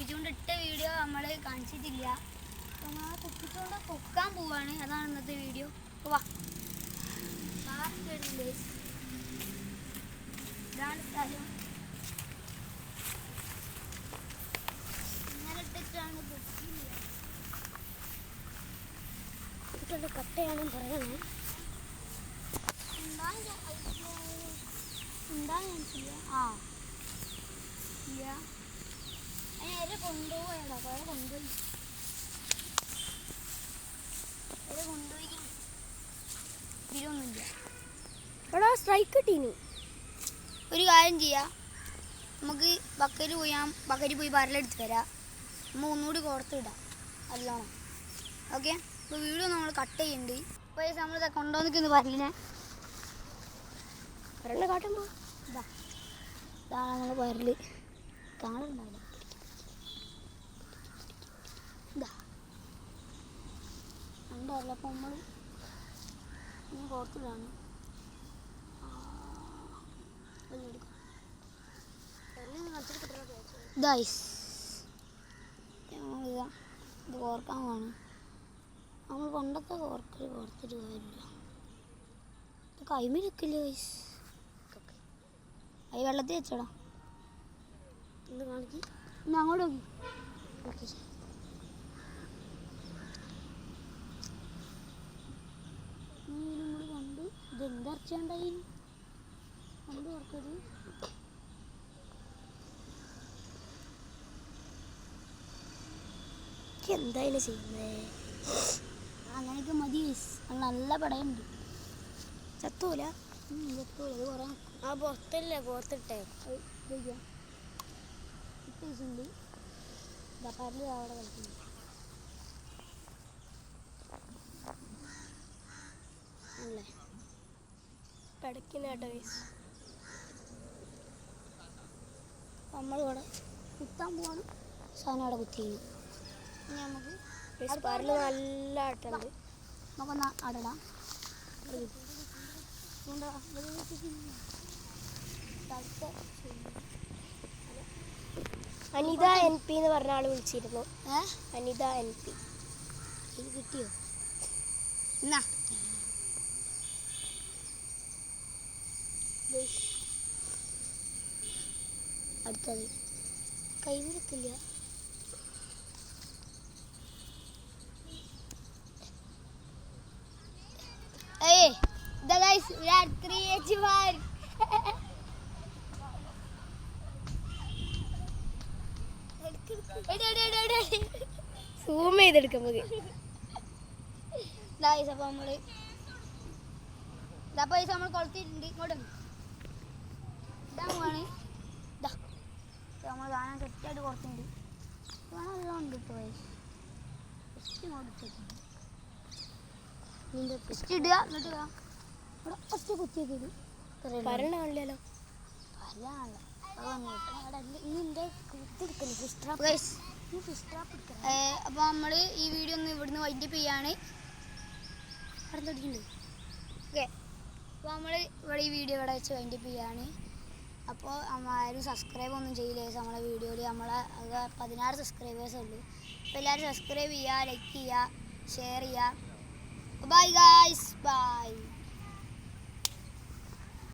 കുപ്പിച്ചുകൊണ്ട് video നമ്മൾ കാണിച്ചിട്ടില്ല. അപ്പോൾ നമ്മൾ കുപ്പിച്ചുകൊണ്ട് പൊക്കാൻ പോവാണ്. അതാണ് ഇന്നത്തെ വീഡിയോ. വാ ഇതാണ് സ്ഥലം. ഇന്നലെ ഇട്ടിട്ടാണ് പൊക്കില്ല. കുട്ടികളുടെ കട്ടയാണ് പറയണേ. എന്താ ഞാൻ ചെയ്യാം? നേരെ കൊണ്ടുപോയതാ. കുറെ കൊണ്ടുപോയി ഇതിലൊന്നുമില്ല. എടാ സ്ട്രൈക്ക് കിട്ടീന്. ഒരു കാര്യം ചെയ്യാം, നമുക്ക് ബക്കറ്റ് പോയി പരലെടുത്ത് വരാം. നമ്മൾ ഒന്നുകൂടി കോർത്തിടാം നല്ലോണം. ഓക്കെ, ഇപ്പോൾ വീഡിയോ നമ്മൾ കട്ട് ചെയ്യുന്നുണ്ട്. ഇപ്പോൾ നമ്മൾ കൊണ്ടുവന്നിരിക്കുന്നു പരലിനെ. പരലിനെ കാട്ടുമ്പോൾ ഇതാണ് നമ്മൾ പരല്. കാണുന്നുണ്ടാവില്ല. ഇതാ ഉണ്ടാവില്ല. അപ്പോൾ നമ്മൾ ഇനി കോർത്തിടാണ്. ഇത് കോർക്കാൻ വേണം. നമ്മൾ പണ്ടത്തെ കോർത്തിട്ട് കാര്യമില്ല. ഇത് കൈമിരിക്കില്ല ഗൈസ്. അത് വെള്ളത്തിൽ വെച്ചടാ. ഇന്ന് കാണിക്ക്. ഇന്ന് അങ്ങോട്ട് നോക്കി. കൂടി കണ്ട് ഇതെന്താ അരച്ചുണ്ടായി കണ്ട് ഓർക്കത്. എന്തായാലും ചെയ്യുന്നേ അങ്ങനെയൊക്കെ മതി. നല്ല പടയുണ്ട്. ചത്തൂല. ചത്തൂല. അത് കുറേ ആ പുറത്തല്ലേ കോർത്തിട്ടേ ഉണ്ട്. പരല് അവിടെ കളിക്കുന്നു. അല്ലേ കിടക്കിനാട്ടോ നമ്മളിവിടെ കുത്താൻ പോവാണ്. സാധനം അവിടെ കുത്തിയിരുന്നു. ഇനി നമുക്ക് പരല് നല്ല ആട്ടുണ്ട്. നമുക്കൊന്ന് അടടാം. അനിത NP എന്ന് പറഞ്ഞ ആള് വിളിച്ചിരുന്നു. അനിത NP. ഇത് കിട്ടിയോ? എന്നാ അടുത്തത് കൈവിരിക്കില്ല. സൂം ചെയ്തെടുക്കാം നമുക്ക്. നമ്മൾ കൊളുത്തിട്ടുണ്ട്. ഇങ്ങോട്ട് ഇതാണ് നമ്മൾ സാധനം സെറ്റായിട്ട് കുറച്ചുണ്ട്. നല്ല ഉണ്ട് കേട്ടോ. ജസ്റ്റ് ഇടുക. എന്നിട്ട് ഇവിടെ ഒറ്റ കുത്തിയത് പരലാണല്ലോ. അപ്പോൾ നമ്മൾ ഈ വീഡിയോ ഒന്ന് ഇവിടുന്ന് വൈൻഡപ്പ് ചെയ്യാണ്. ഓക്കെ, അപ്പോൾ നമ്മൾ ഇവിടെ ഈ വീഡിയോ ഇവിടെ വെച്ച് വൈൻഡപ്പ് ചെയ്യാണ്. അപ്പോൾ ആരും സബ്സ്ക്രൈബ് ഒന്നും ചെയ്യില്ല നമ്മളെ വീഡിയോയിൽ. നമ്മളെ 16 സബ്സ്ക്രൈബേഴ്സേ ഉള്ളൂ. അപ്പോൾ എല്ലാവരും സബ്സ്ക്രൈബ് ചെയ്യുക, ലൈക്ക് ചെയ്യുക, ഷെയർ ചെയ്യുക. Bye guys, by.